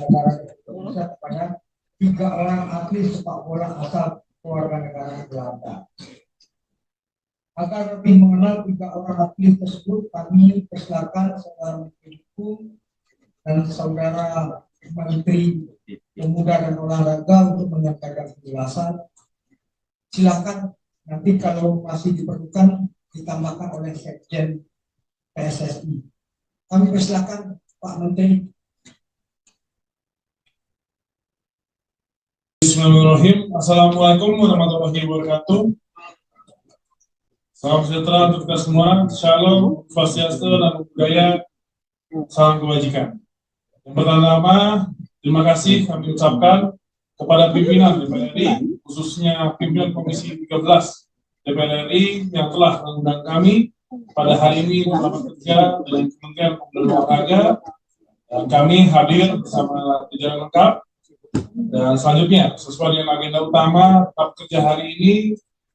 negara Indonesia kepada 3 orang atlet sepak bola asal keluarga negara Belanda. Agar lebih mengenal 3 orang atlet tersebut, kami persilakan saudara Menteri Hukum dan saudara Menteri Pemuda dan Olahraga untuk menyampaikan penjelasan. Silakan, nanti kalau masih diperlukan ditambahkan oleh Sekjen PSSI. Kami persilakan Pak Menteri. Bismillahirrahmanirrahim. Assalamualaikum warahmatullahi wabarakatuh. Salam sejahtera untuk kita semua. Shalom, swastiastu, namo buddhaya, salam kebajikan. Yang pertama, terima kasih kami ucapkan kepada pimpinan DPR RI, khususnya pimpinan Komisi 13 DPR RI yang telah mengundang kami pada hari ini bersama kerja dengan Kementerian Pemuda dan Olahraga. Dan kami hadir bersama jajaran lengkap. Dan selanjutnya, sesuai dengan agenda utama rapat kerja hari ini,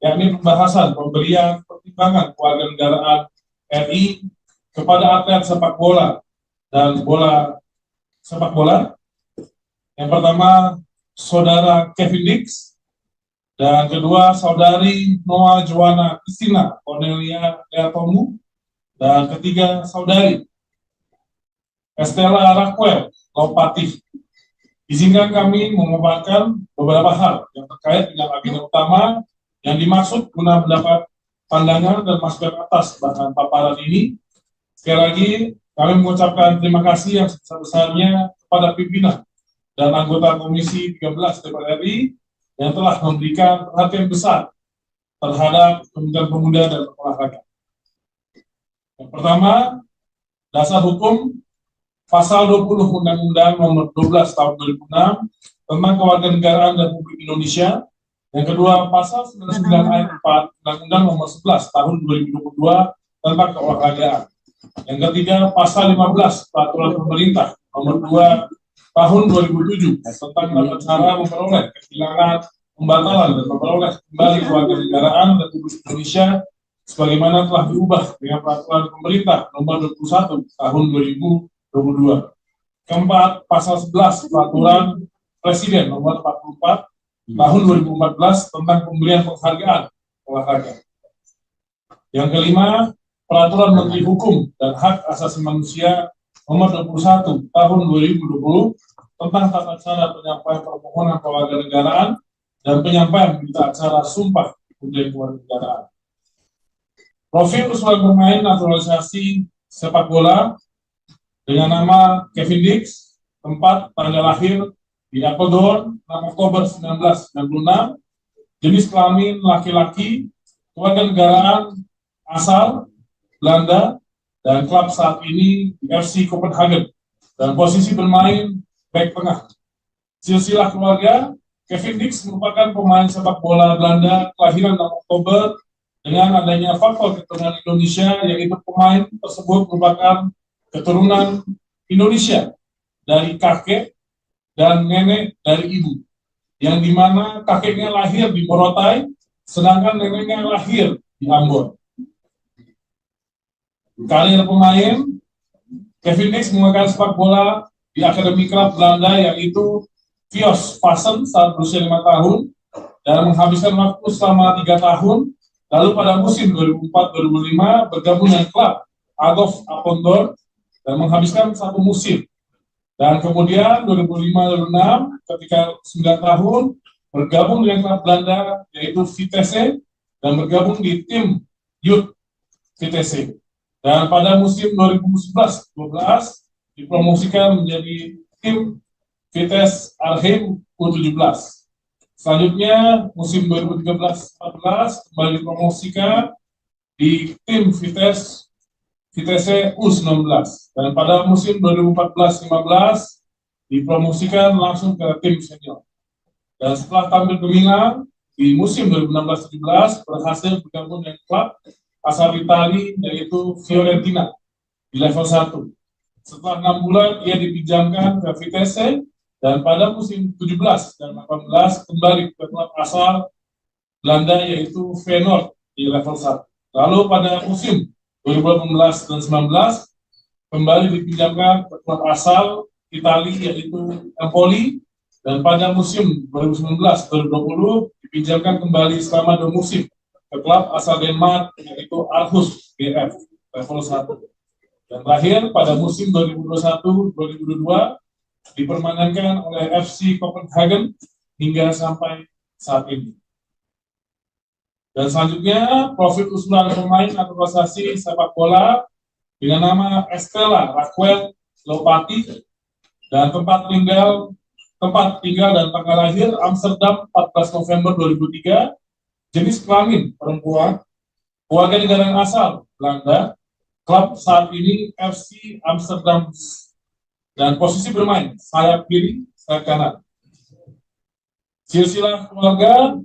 yakni pembahasan pemberian pertimbangan kewarganegaraan RI kepada atlet sepak bola dan bola sepak bola. Yang pertama, saudara Kevin Dix, dan kedua, saudari Noah Joanna Christina Cornelia Leatomu, dan ketiga, saudari Estella Raquel Lopatih. Izinkan kami memaparkan beberapa hal yang terkait dengan agenda utama yang dimaksud guna mendapat pandangan dan masukan atas bahan paparan ini. Sekali lagi, kami mengucapkan terima kasih yang sebesar-besarnya kepada pimpinan dan anggota Komisi 13 DPR RI yang telah memberikan perhatian besar terhadap Kementerian Pemuda dan Olahraga. Yang pertama, dasar hukum Pasal 20 Undang-Undang Nomor 12 Tahun 2006 tentang Kewarganegaraan Republik Indonesia. Yang kedua, Pasal 99 Ayat 4 Undang-Undang Nomor 11 Tahun 2022 tentang Keolahragaan. Yang ketiga, Pasal 15 Peraturan Pemerintah Nomor 2 Tahun 2007 tentang tata cara memperoleh kehilangan, pembatalan dan memperoleh kembali kewarganegaraan Republik Indonesia sebagaimana telah diubah dengan Peraturan Pemerintah Nomor 21 Tahun 2022. Keempat, Pasal 11 Peraturan Presiden Nomor 44 Tahun 2014 tentang pemberian penghargaan olahraga. Yang kelima, Peraturan Menteri Hukum dan Hak Asasi Manusia Nomor 21 Tahun 2020 tentang tata cara penyampaian permohonan kewarganegaraan dan penyampaian berita acara sumpah pemberian kewarganegaraan. Profil sebagai pemain naturalisasi sepak bola dengan nama Kevin Dix, tempat tanggal lahir di Apeldoorn, 6 Oktober 1996, jenis kelamin laki-laki, kewarganegaraan asal Belanda, dan klub saat ini di FC Copenhagen, dan posisi bermain back tengah. Silsilah keluarga, Kevin Dix merupakan pemain sepak bola Belanda kelahiran 6 Oktober dengan adanya faktor keturunan Indonesia, yaitu pemain tersebut merupakan keturunan Indonesia dari kakek dan nenek dari ibu, yang dimana kakeknya lahir di Morotai, sedangkan neneknya lahir di Ambon. Karir pemain, Kevin Dix menggunakan sepak bola di Akademi Klub Belanda, yaitu Vios Vassen saat berusia 5 tahun, dan menghabiskan waktu selama 3 tahun, lalu pada musim 2004-2005 bergabung dengan klub Adolf Apeldoorn, dan menghabiskan 1 musim. Dan kemudian 2005-2006 ketika 9 tahun bergabung dengan klub Belanda yaitu Vitesse dan bergabung di tim Youth Vitesse. Dan pada musim 2011-12 dipromosikan menjadi tim Vitesse Arnhem U17. Selanjutnya musim 2013-14 kembali dipromosikan di tim Vitesse U19, dan pada musim 2014-15 dipromosikan langsung ke tim senior. Dan setelah tampil gemilang di musim 2016-17 berhasil bergabung dengan klub asal Italia yaitu Fiorentina di level 1. Setelah 6 bulan ia dipinjamkan ke Vitesse, dan pada musim 17 dan 18 kembali ke klub asal Belanda yaitu Feyenoord di level 1. Lalu pada musim 2018 dan 19 kembali dipinjamkan ke klub asal Itali yaitu Empoli, dan pada musim 2019-2020 dipinjamkan kembali selama 2 musim ke klub asal Denmark yaitu Aarhus GF level 1. Dan terakhir pada musim 2021-2022 dipermanenkan oleh FC Copenhagen hingga sampai saat ini. Dan selanjutnya profil usulan pemain naturalisasi sepak bola dengan nama Estela Raquel Lopati dan tempat tinggal dan tanggal lahir Amsterdam 14 November 2003, jenis kelamin perempuan, warga negara asal Belanda, klub saat ini FC Amsterdam, dan posisi bermain sayap kiri, sayap kanan. Silsilah keluarga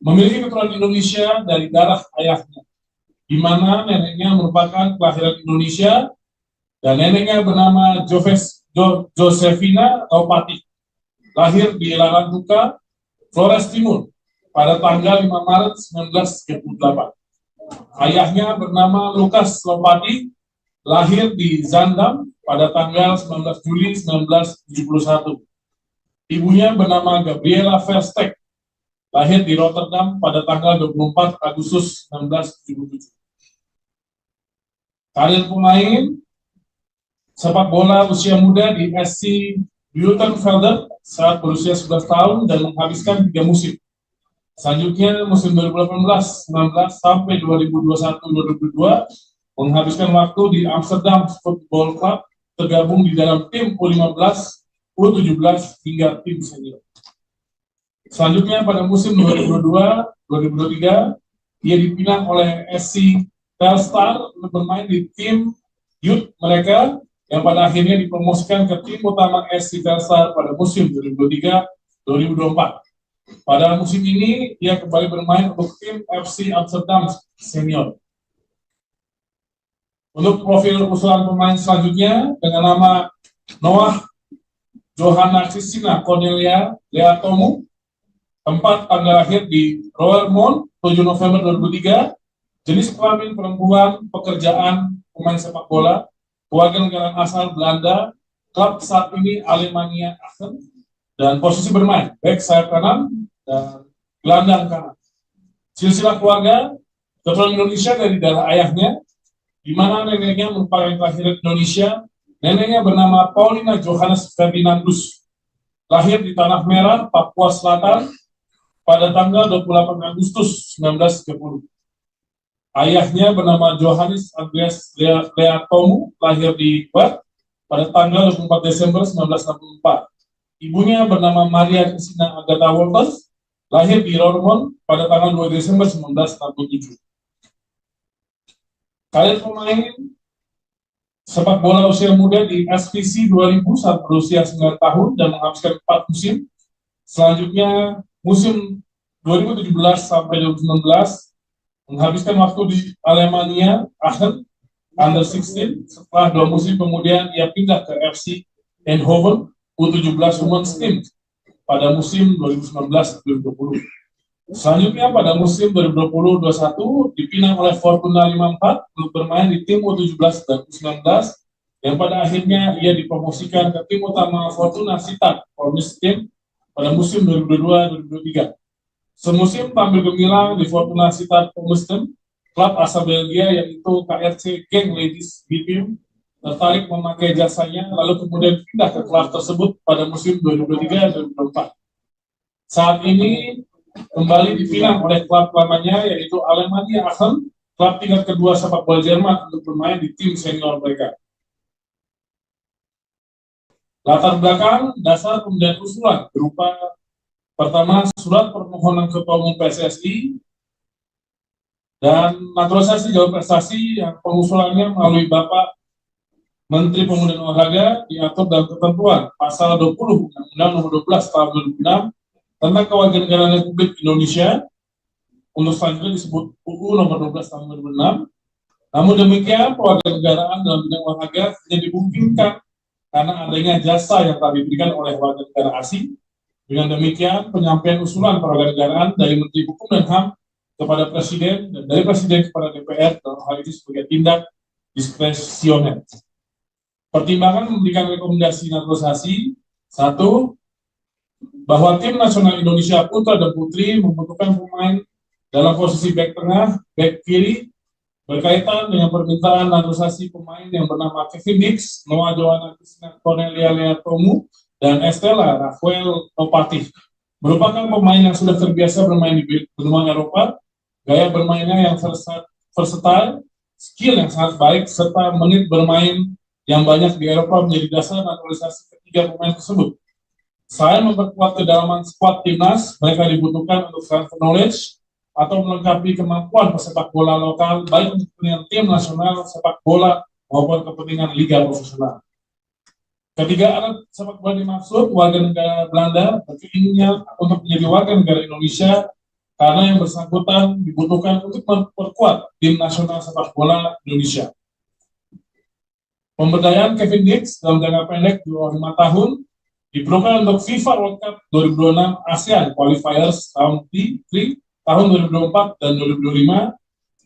memiliki keturunan Indonesia dari darah ayahnya, di mana neneknya merupakan kelahiran Indonesia dan neneknya bernama Josefina Taupati, lahir di Larantuka, Flores Timur pada tanggal 5 Maret 1938. Ayahnya bernama Lukas Lopati, lahir di Zaandam pada tanggal 19 Juli 1971. Ibunya bernama Gabriela Verstek, lahir di Rotterdam pada tanggal 24 Agustus 1977. Karir pemain sepak bola usia muda di SC Buitenvelder saat berusia 11 tahun dan menghabiskan 3 musim. Selanjutnya musim 2018-19 sampai 2021-2022 menghabiskan waktu di Amsterdam Football Club, tergabung di dalam tim U15, U17 hingga tim senior. Selanjutnya pada musim 2022-2023 ia dipinang oleh SC Telstar untuk bermain di tim youth mereka yang pada akhirnya dipromosikan ke tim utama SC Telstar pada musim 2023-2024. Pada musim ini, ia kembali bermain untuk tim FC Amsterdam Senior. Untuk profil usulan pemain selanjutnya, dengan nama Noah Johanna Christina Cornelia Leatomu, tempat tanggal lahir di Roermond, 7 November 2003, jenis kelamin perempuan, pekerjaan pemain sepak bola, warga negara asal Belanda, klub saat ini Alemannia Aachen, dan posisi bermain back sayap kanan dan gelandang kanan. Silsilah keluarga keturunan Indonesia dari darah ayahnya, di mana neneknya merupakan kelahiran Indonesia. Neneknya bernama Paulina Johannes Ferdinandus, lahir di Tanah Merah, Papua Selatan pada tanggal 28 Agustus 1930. Ayahnya bernama Johannes Andreas Leatomu, lahir di Perth pada tanggal 24 Desember 1964. Ibunya bernama Maria Christina Agatha Wolters, lahir di Roermond pada tanggal 2 Desember 1967. Karir pemain sepak bola usia muda di SVC 2000 saat berusia 9 tahun dan menghabiskan 4 musim. Selanjutnya musim 2017 sampai 2019 menghabiskan waktu di Alemannia Aachen Under 16. Setelah 2 musim kemudian ia pindah ke FC Eindhoven U17 Women's Team pada musim 2019-2020. Selanjutnya pada musim 2020-21 dipinang oleh Fortuna 54 untuk bermain di tim U17 dan U19 yang pada akhirnya ia dipromosikan ke tim utama Fortuna Sittard Women's Team pada musim 2022-2023. Semusim tampil gemilang di Fortuna Sittard Women's Team, klub asal Belgia yaitu KRC Genk Ladies B-Team tertarik memakai jasanya, lalu kemudian pindah ke klub tersebut pada musim 2023-2024. Saat ini kembali dipinang oleh klub lamanya yaitu Alemannia Aachen, klub tingkat kedua sepak bola Jerman untuk bermain di tim senior mereka. Latar belakang dasar pemberian usulan berupa pertama surat permohonan Ketua Umum PSSI dan naturalisasi jalur prestasi yang pengusulannya melalui Bapak Menteri Pemuda dan Olahraga diatur dalam ketentuan pasal 20 Undang-Undang Nomor 12 Tahun 2006 tentang Kewarganegaraan Republik Indonesia, untuk selanjutnya disebut UU Nomor 12 Tahun 2006. Namun demikian, kewarganegaraan dalam bidang olahraga hanya dimungkinkan karena adanya jasa yang telah diberikan oleh warga negara asing. Dengan demikian, penyampaian usulan kewarganegaraan dari Menteri Hukum dan HAM kepada Presiden dan dari Presiden kepada DPR dalam hal ini sebagai tindak diskresioner. Pertimbangan memberikan rekomendasi naturalisasi, satu, bahwa tim nasional Indonesia putra dan putri membutuhkan pemain dalam posisi back tengah, back kiri, berkaitan dengan permintaan naturalisasi pemain yang bernama Kevin Dix, Noah Johanna Christina Cornelia Leatomu, dan Estela Rafael Opatih. Merupakan pemain yang sudah terbiasa bermain di benua Eropa, gaya bermainnya yang versatile, skill yang sangat baik, serta menit bermain yang banyak di Eropa menjadi dasar naturalisasi ketiga pemain tersebut. Selain memperkuat kedalaman skuad timnas, mereka dibutuhkan untuk transfer knowledge atau melengkapi kemampuan pesepak bola lokal, baik untuk kepentingan tim nasional sepak bola maupun kepentingan liga profesional. Ketiga anak sepak bola dimaksud warga negara Belanda berkeinginan untuk menjadi warga negara Indonesia karena yang bersangkutan dibutuhkan untuk memperkuat tim nasional sepak bola Indonesia. Pemberdayaan Kevin Dix dalam jangka pendek di bawah 5 tahun diperlukan untuk FIFA World Cup 2026 ASEAN Qualifiers tahun 2024 dan 2025,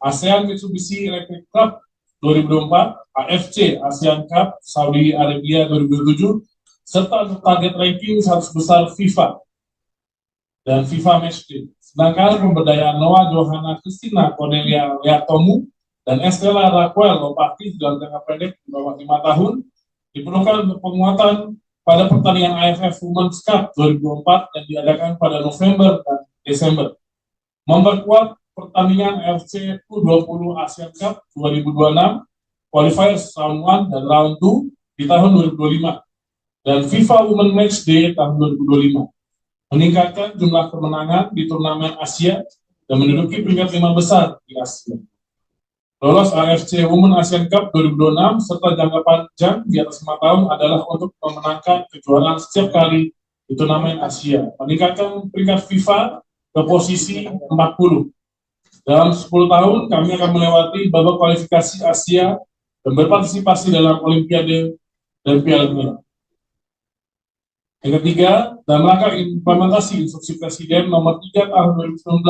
ASEAN Mitsubishi Electric Club 2024, AFC ASEAN Cup Saudi Arabia 2027, serta untuk target ranking 100 besar FIFA dan FIFA Matchday. Sedangkan pemberdayaan Noah Johanna Christina Cornelia Leatomu dan Estela Rafael Opatih dalam jangka pendek di bawah 5 tahun diperlukan untuk penguatan pada pertandingan AFF Women's Cup 2024 yang diadakan pada November dan Desember. Memperkuat pertandingan AFC U20 ASEAN Cup 2026, Qualifiers Round 1 dan Round 2 di tahun 2025, dan FIFA Women Match Day tahun 2025. Meningkatkan jumlah kemenangan di turnamen Asia dan menduduki peringkat 5 besar di Asia. Lolos AFC Women ASEAN Cup 2026 serta jangka panjang di atas 5 tahun adalah untuk memenangkan kejuaraan setiap kali di turnamen Asia. Meningkatkan peringkat FIFA ke posisi 40. Dalam 10 tahun, kami akan melewati babak kualifikasi Asia dan berpartisipasi dalam Olimpiade dan Piala Dunia. Yang ketiga, dalam rangka implementasi Instruksi Presiden Nomor 3 Tahun 2019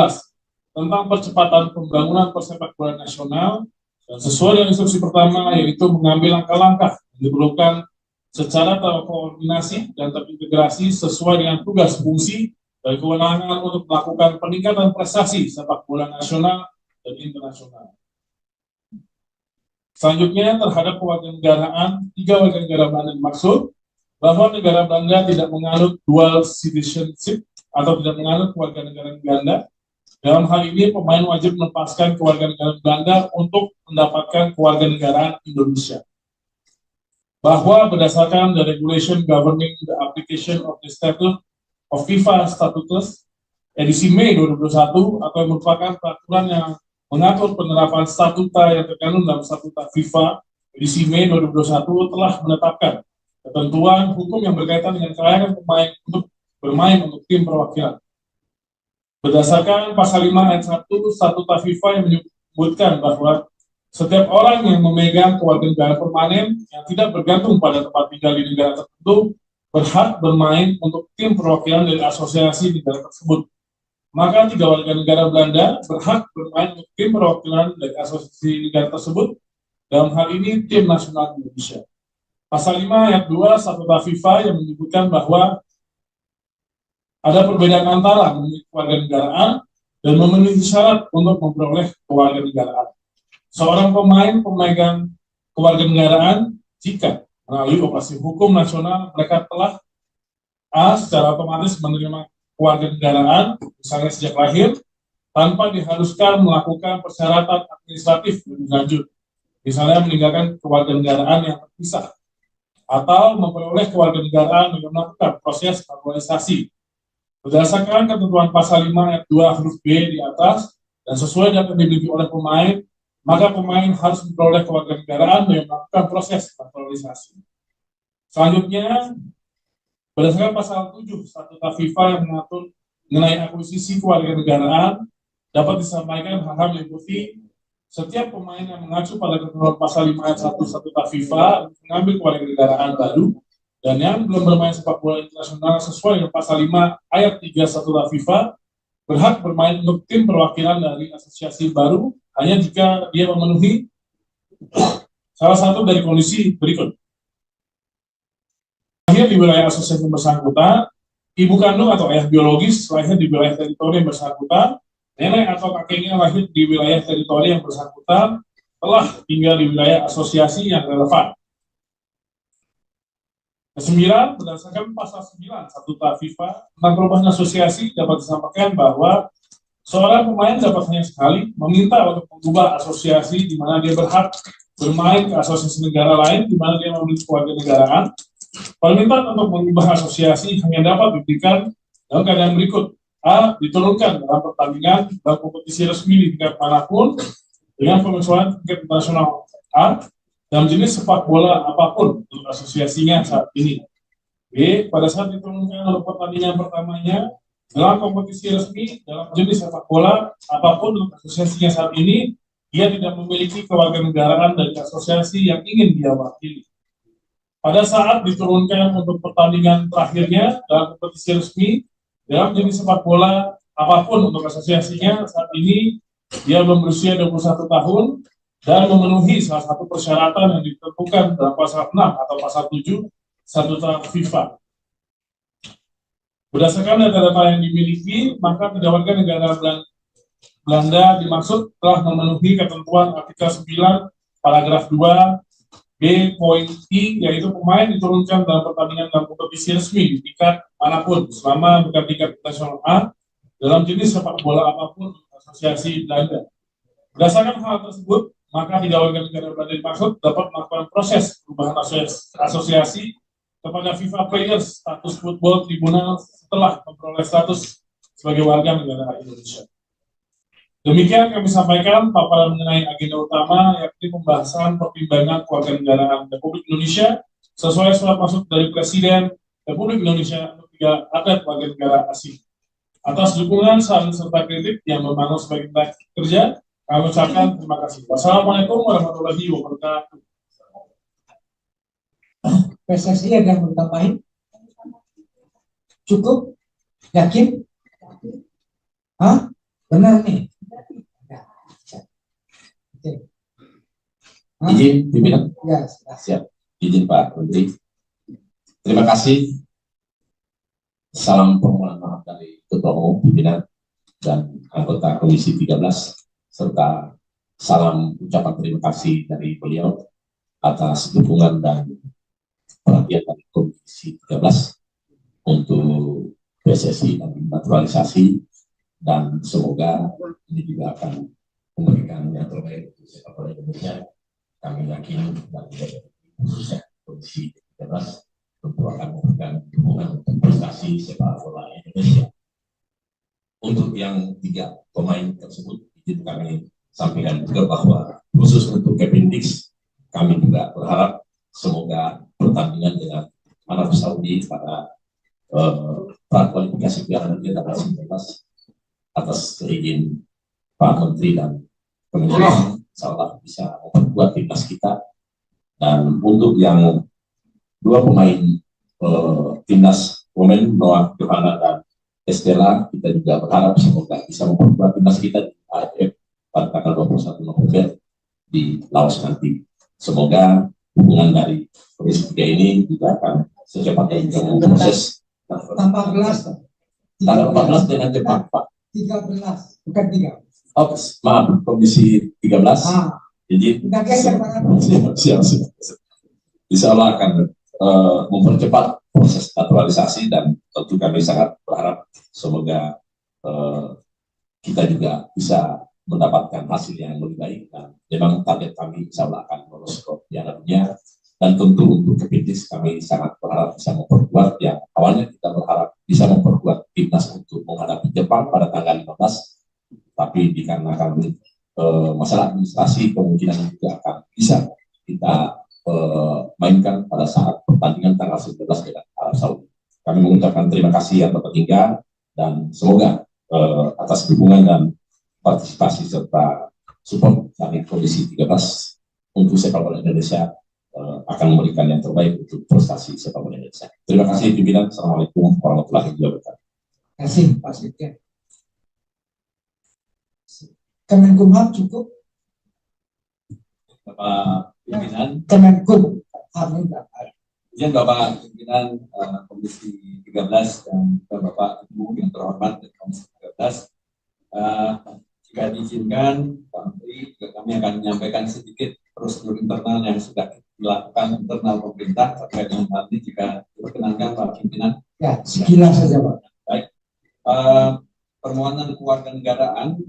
tentang percepatan pembangunan persepak bola nasional, dan sesuai dengan instruksi pertama, yaitu mengambil langkah-langkah yang diperlukan secara terkoordinasi dan terintegrasi sesuai dengan tugas fungsi dan kewenangan untuk melakukan peningkatan prestasi sepak bola nasional dan internasional. Selanjutnya, terhadap kewarganegaraan, 3 warga negara Belanda dimaksud bahwa negara Belanda tidak menganut dual citizenship atau tidak menganut kewarganegaraan Belanda. Dalam hal ini, pemain wajib melepaskan kewarganegaraan Belanda untuk mendapatkan kewarganegaraan Indonesia. Bahwa berdasarkan the regulation governing the application of the statute of FIFA Statutes edisi Mei 2021 atau yang merupakan peraturan yang mengatur penerapan statuta yang terkandung dalam statuta FIFA edisi Mei 2021 telah menetapkan ketentuan hukum yang berkaitan dengan kelayakan pemain untuk bermain untuk tim perwakilan. Berdasarkan pasal 5 ayat 1 statuta FIFA yang menyebutkan bahwa setiap orang yang memegang kewarganegaraan permanen yang tidak bergantung pada tempat tinggal di negara tertentu berhak bermain untuk tim perwakilan dari asosiasi negara tersebut. Maka 3 warga negara Belanda berhak bermain untuk tim perwakilan dari asosiasi negara tersebut, dalam hal ini tim nasional Indonesia. Pasal 5 ayat 2 Statuta FIFA yang menyebutkan bahwa ada perbedaan antara memiliki kewarganegaraan dan memenuhi syarat untuk memperoleh kewarganegaraan. Seorang pemain pemegang kewarganegaraan jika melalui operasi hukum nasional mereka telah secara otomatis menerima kewarganegaraan, misalnya sejak lahir, tanpa diharuskan melakukan persyaratan administratif lebih lanjut, misalnya meninggalkan kewarganegaraan yang terpisah, atau memperoleh kewarganegaraan dengan melakukan proses naturalisasi. Berdasarkan ketentuan pasal 5 ayat 2 huruf B di atas, dan sesuai dengan yang dimiliki oleh pemain, maka pemain harus memperoleh kewarganegaraan dengan melakukan proses naturalisasi. Selanjutnya, berdasarkan pasal 7 Statuta FIFA yang mengatur mengenai akuisisi kewarganegaraan, dapat disampaikan hal-hal meliputi setiap pemain yang mengacu pada ketentuan pasal 5 ayat 1 Statuta FIFA mengambil kewarganegaraan baru, dan yang belum bermain sepak bola internasional sesuai dengan pasal 5 ayat 3 Statuta FIFA berhak bermain untuk tim perwakilan dari asosiasi baru hanya jika dia memenuhi salah satu dari kondisi berikut. lahir di wilayah asosiasi yang bersangkutan, ibu kandung atau ayah biologis lahir di wilayah teritori yang bersangkutan, nenek atau kakeknya lahir di wilayah teritori yang bersangkutan, telah tinggal di wilayah asosiasi yang relevan. Kesembilan, berdasarkan pasal 9 Statuta FIFA tentang perubahan asosiasi dapat disampaikan bahwa seorang pemain dapat hanya sekali meminta untuk mengubah asosiasi di mana dia berhak bermain ke asosiasi negara lain di mana dia memiliki kewarganegaraan. Permintaan untuk mengubah asosiasi hanya dapat diberikan dalam keadaan berikut: A. Diturunkan dalam pertandingan dalam kompetisi resmi di tingkat manapun dengan pengecualian tingkat internasional A dalam jenis sepak bola apapun untuk asosiasinya saat ini. B. Pada saat diturunkan dalam pertandingan pertamanya dalam kompetisi resmi dalam jenis sepak bola apapun untuk asosiasinya saat ini, dia tidak memiliki kewarganegaraan dari asosiasi yang ingin dia wakili. Pada saat diturunkan untuk pertandingan terakhirnya dalam kompetisi resmi dalam jenis sepak bola apapun untuk asosiasinya saat ini, dia belum berusia 21 tahun dan memenuhi salah satu persyaratan yang ditentukan dalam pasal 6 atau pasal 7 Statuta FIFA. Berdasarkan data-data yang dimiliki, maka tiga warga negara Belanda dimaksud telah memenuhi ketentuan artikel 9 paragraf 2 B poin I, yaitu pemain diturunkan dalam pertandingan dalam kompetisi resmi di tingkat manapun selama bukan tingkat internasional A dalam jenis sepak bola apapun asosiasi Belanda. Berdasarkan hal tersebut, maka tiga warga negara Belanda dimaksud dapat melakukan proses perubahan asosiasi kepada FIFA Players status football tribunal setelah memperoleh status sebagai warga negara Indonesia. Demikian kami sampaikan paparan mengenai agenda utama, yakni pembahasan pertimbangan kewarganegaraan Republik Indonesia sesuai surat masuk dari Presiden Republik Indonesia untuk 3 atlet warga negara asing. Atas dukungan, saran serta kritik yang membangun sebagai kerja, kami ucapkan terima kasih. Wassalamualaikum warahmatullahi wabarakatuh. PSSI ada yang mau tambahin? Cukup? Yakin? Hah? Benar nih? Oke. Izin pimpinan? Ya, Siap. Izin Pak Menteri. Terima kasih. Salam permohonan maaf dari Ketua Umum Pimpinan dan anggota Komisi 13 serta salam ucapan terima kasih dari beliau atas dukungan dan perhatian dari Komisi 13 untuk PSSI dan naturalisasi, dan semoga ini juga akan memberikan yang terbaik untuk sepak bola Indonesia. Kami yakin dan khususnya Komisi 13 tentu akan memberikan dukungan untuk prestasi sepak bola Indonesia. Untuk yang 3 pemain tersebut, izin kami sampaikan juga bahwa khusus untuk Kevin Dix, kami juga berharap semoga pertandingan dengan Arab Saudi pada prakualifikasi Piala Dunia tanggal 19 atas izin Pak Menteri dan Kementerian, insyaallah bisa memperkuat timnas kita. Dan untuk yang 2 pemain timnas women, Noah Johanna dan Estella, kita juga berharap semoga bisa memperkuat timnas kita di AFF pada tanggal 21 November di Laos nanti. Semoga hubungan dari Komisi 3 ini juga akan secepatnya proses tambah gelas. tanggal 14 dengan cepat, Pak. 13, bukan 3. Oh, maaf, Komisi 13. Jadi Kita geser, Pak. siap. Insya Allah akan mempercepat proses naturalisasi, dan tentu kami sangat berharap semoga kita juga bisa mendapatkan hasil yang lebih baik, dan memang target kami insya Allah akan lolos ke Piala Dunia. Dan tentu untuk Kepintis kami sangat berharap bisa memperkuat, yang awalnya kita berharap bisa memperkuat timnas untuk menghadapi Jepang pada tanggal 15, tapi dikarenakan masalah administrasi kemungkinan juga akan bisa kita mainkan pada saat pertandingan tanggal 19 dengan Arab Saudi. Kami mengucapkan terima kasih yang tertinggal, dan semoga atas dukungan dan partisipasi serta support dari Komisi 13 untuk sepak bola Indonesia akan memberikan yang terbaik untuk prestasi sepak bola Indonesia. Terima kasih pimpinan. Assalamualaikum warahmatullahi wabarakatuh. Terima kasih Pak Sekjen. Kemenkumham cukup? Bapak pimpinan, Kemenkum. Amin. Izin Bapak Pimpinan Komisi 13 dan Bapak Ibu yang terhormat dari Komisi 13, jika diizinkan Pak Menteri, juga kami akan menyampaikan sedikit prosedur internal yang sudah dilakukan internal pemerintah terkait dengan hal ini, jika diperkenankan Pak Pimpinan. Ya, sekilas saja Pak. Baik. Permohonan kewarganegaraan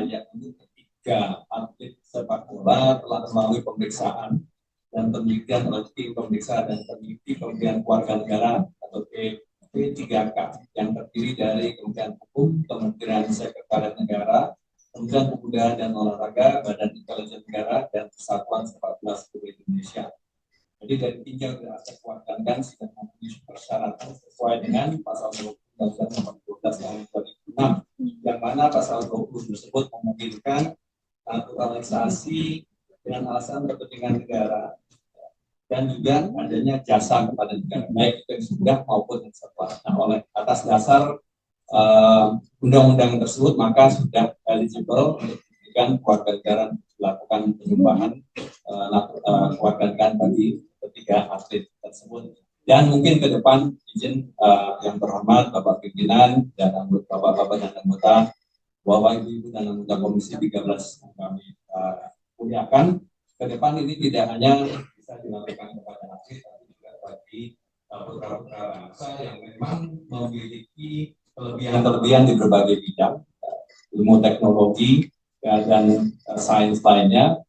yakni ketiga atlet sepak bola telah melalui pemeriksaan dan penelitian oleh tim pemeriksa dan peneliti pemberian kewarganegaraan atau P3K yang terdiri dari Kementerian Hukum, Kementerian Sekretariat Negara, Kementerian Pemuda dan Olahraga, Badan Intelijen Negara, dan Persatuan Sepak Bola Seluruh Indonesia. Jadi dari tiga aspek kewarganegaraan sudah memenuhi persyaratan sesuai dengan pasal 20 dan nomor 12 tahun 2006, yang mana pasal 20 tersebut memungkinkan naturalisasi dengan alasan kepentingan negara dan juga adanya jasa kepada negara, baik itu yang sudah maupun yang setelah. Nah, oleh atas dasar undang-undang tersebut, maka sudah eligible untuk diberikan kewarganegaraan, dilakukan penyembahan kewarganegaraan bagi ketiga atlet tersebut. Dan mungkin ke depan izin yang terhormat Bapak Pimpinan dan anggota Bapak-Bapak dan anggota, Bapak Ibu dan anggota Komisi 13 yang kami muliakan, ke depan ini tidak hanya bisa dilakukan kepada atlet, tapi juga bagi putra-putra bangsa yang memang memiliki kelebihan di berbagai bidang, ilmu teknologi dan sains lainnya,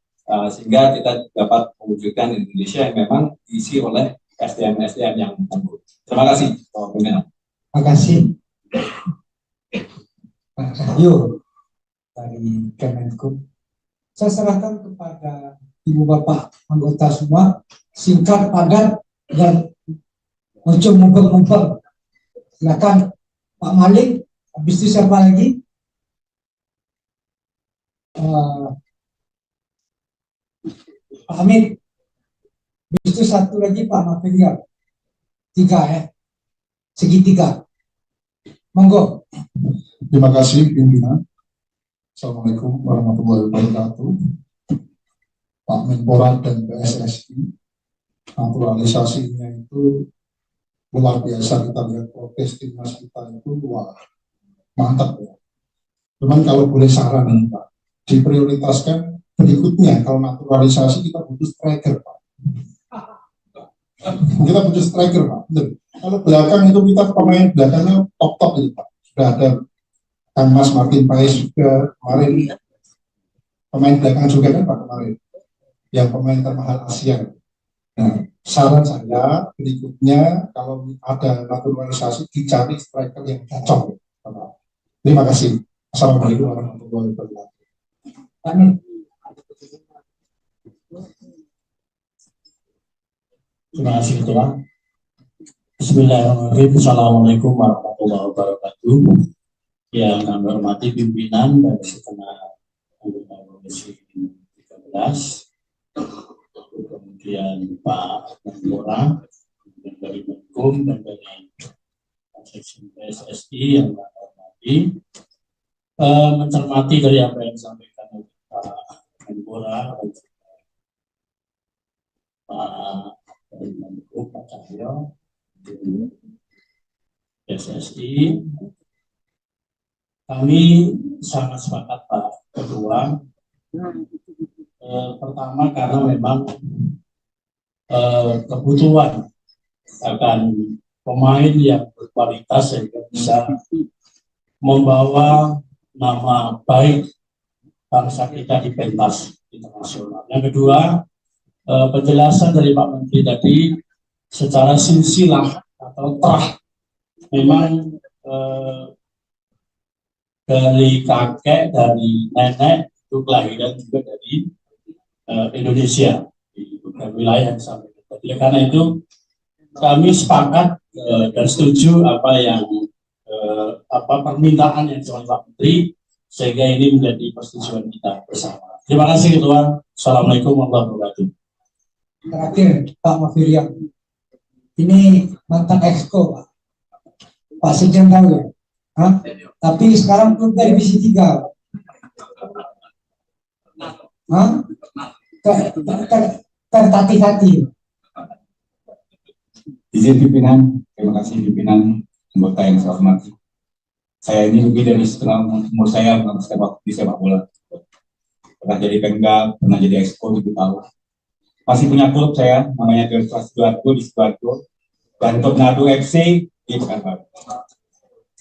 sehingga kita dapat mewujudkan Indonesia yang memang diisi oleh SDM-SDM yang unggul. Terima kasih, Bapak Pimpinan. Terima kasih Pak Cahyo dari Kemenkum. Saya serahkan kepada Ibu Bapak anggota semua, singkat, padat, dan muncul mumpung. Silakan Pak Malik. Habis itu siapa lagi? Pak Amin. Habis itu satu lagi Pak Mafia. 3 ya. Segitiga. Monggo. Terima kasih pimpinan. Assalamualaikum warahmatullahi wabarakatuh. Pak Menpora dan PSSI, naturalisasinya itu luar biasa. Kita lihat proses timnas kita itu wah mantap ya. Cuman kalau boleh saran nih Pak, diprioritaskan berikutnya, kalau naturalisasi kita butuh striker Pak. Kita butuh striker Pak. Betul. Kalau belakang itu kita pemain belakangnya top itu Pak. Sudah ada Kang Mas Martin Paes juga kemarin, pemain belakang juga kan Pak kemarin, yang pemain termahal Asia. Nah, saran saya berikutnya kalau ada naturalisasi dicari striker yang cocok. Terima kasih. Assalamualaikum warahmatullahi wabarakatuh. Amin. Terima kasih Ketua. Bismillahirrahmanirrahim. Assalamualaikum warahmatullahi wabarakatuh. Yang kami hormati pimpinan dan segenap anggota Komisi 13, kemudian Pak Menpora, kemudian dari Menkum dan dari Seksi PSSI yang kami hormati, mencermati dari apa yang disampaikan oleh Pak Menpora dan Pak Menkum, Pak Cahyo, PSSI. Kami sangat sepakat Pak Ketua. Pertama karena memang kebutuhan akan pemain yang berkualitas sehingga bisa membawa nama baik bangsa kita di pentas internasional. Yang kedua, penjelasan dari Pak Menteri tadi secara silsilah atau terah memang dari kakek, dari nenek itu kelahiran juga dari Indonesia di beberapa wilayah yang disampaikan. Jadi karena itu kami sepakat dan setuju apa yang permintaan yang disampaikan Pak Menteri, sehingga ini menjadi persetujuan kita bersama. Terima kasih Ketua. Assalamualaikum warahmatullahi wabarakatuh. Terakhir Pak Mafia. Ini mantan exco Pak. Pak Sekjen tahu ya? Hah? Tapi sekarang klub divisi 3. Hah? Tertatih-tatih. Izin pimpinan, terima kasih pimpinan, anggota yang saya hormati. Saya ini lebih dari setengah umur saya di sepak bola. Pernah jadi penggal, pernah jadi exco 7 tahun. Masih punya klub saya, namanya Delta Sidoarjo di Sidoarjo, dan Tornado FC di Pekanbaru.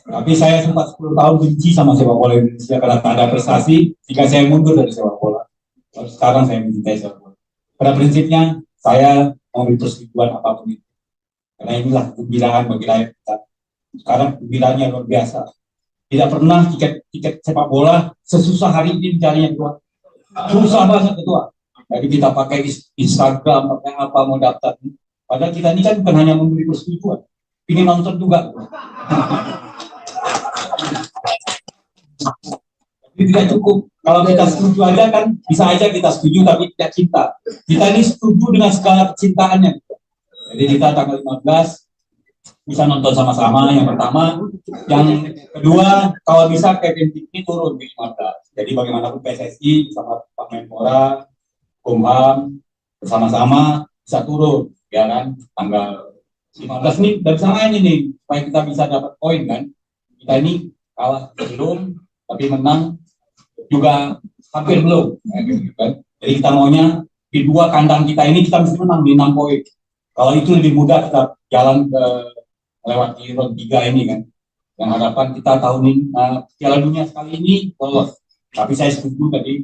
Tapi saya sempat 10 tahun benci sama sepak bola Indonesia karena tak ada prestasi, jika saya mundur dari sepak bola. Sekarang saya mencintai sepak bola. Pada prinsipnya, saya mau persetujuan apapun itu. Karena inilah kegembiraan bagi rakyat kita. Sekarang kegembiraannya luar biasa. Tidak pernah tiket sepak bola sesusah hari ini mencarinya, Ketua. Susah banget, Ketua. Jadi kita pakai Instagram, pakai apa, mau daftar. Padahal kita ini kan bukan hanya memberi persetujuan, ingin nonton juga. Tapi tidak cukup. Kalau kita setuju aja kan, bisa aja kita setuju tapi tidak cinta. Kita ini setuju dengan segala kecintaannya. Jadi kita tanggal 15 bisa nonton sama-sama, yang pertama. Yang kedua, kalau bisa Kevin ini turun di 15. Jadi bagaimanapun PSSI bersama Pak Menpora, Kumham, bersama-sama bisa turun, ya kan? Tanggal 15 ini udah bisa main ini, supaya kita bisa dapat poin kan. Kita ini kalah belum, tapi menang juga hampir belum. Ya, gitu kan? Jadi kita maunya di 2 kandang kita ini kita mesti menang di 6 poin. Kalau itu lebih mudah kita jalan ke lewati round 3 ini kan. Yang harapan kita tahun ini Piala Dunia sekali ini lolos. Tapi saya setuju tadi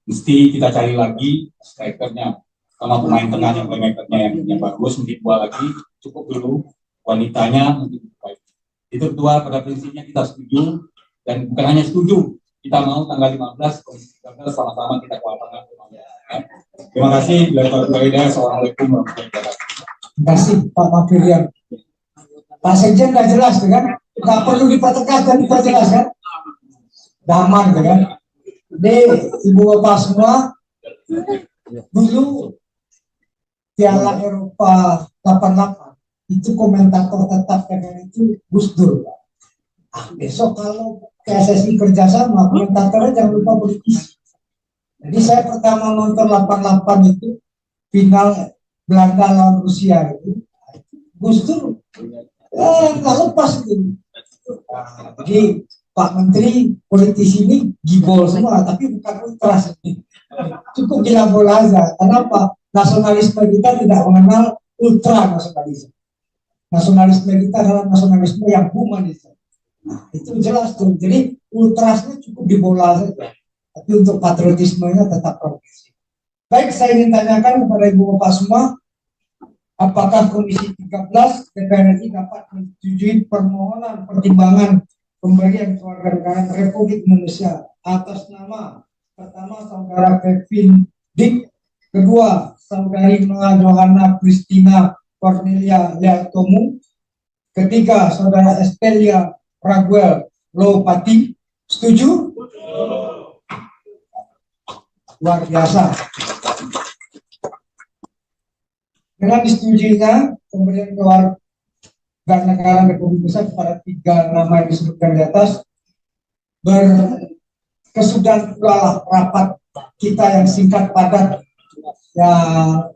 mesti kita cari lagi strikernya sama pemain tengah yang playmakernya yang bagus, mesti 2 lagi, cukup dulu. Wanitanya mungkin baik. Itu Ketua, pada prinsipnya kita setuju, dan bukan hanya setuju, kita mau tanggal 15 Komisi 13 sama-sama kita ke lapangan. Terima kasih. Assalamualaikum warahmatullahi wabarakatuh. Terima kasih Pak Mafirian. Pak Sekjen sudah jelas kan? Nggak perlu dipertegas dan diperjelas kan? Daman kan? Jadi Ibu Bapak semua, dulu Piala Eropa 88 itu komentator tetap dengan itu Gus Dur. Besok kalau PSSI kerjasama, komentatornya jangan lupa politisi. Jadi saya pertama nonton 88 itu final Belanda lawan Rusia itu, Gus Dur nggak lepas itu. Jadi Pak Menteri, politisi ini gibol semua, tapi bukan ultras. Cukup gila bola aja. Kenapa? Nasionalisme kita tidak mengenal ultra nasionalisme. Nasionalisme kita adalah nasionalisme yang humanis. Nah, itu jelas tuh. Jadi ultrasnya cukup di bola saja. Tapi untuk patriotismenya tetap progresif. Baik, saya ingin tanyakan kepada Ibu Bapak semua, apakah Komisi 13 DPR RI dapat menyetujui permohonan pertimbangan pemberian kewarganegaraan Republik Indonesia atas nama pertama Saudara Kevin Dick, kedua Saudari Noah Johanna Christina Cornelia Leatomu, ketiga Saudara Estelia Raguel Lopati. Setuju? Luar biasa. Dengan disetujuinya pemberian kewarganegaraan Republik Indonesia kepada 3 nama yang disebutkan di atas, berkesudahan pula rapat kita yang singkat padat, yang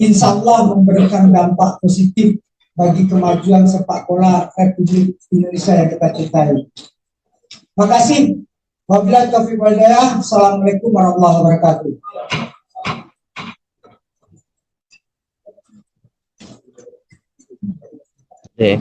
insya Allah memberikan dampak positif bagi kemajuan sepak bola Republik Indonesia yang kita cintai. Terima kasih. Wabillahi taufiq wal hidayah. Assalamualaikum warahmatullahi wabarakatuh. Oke.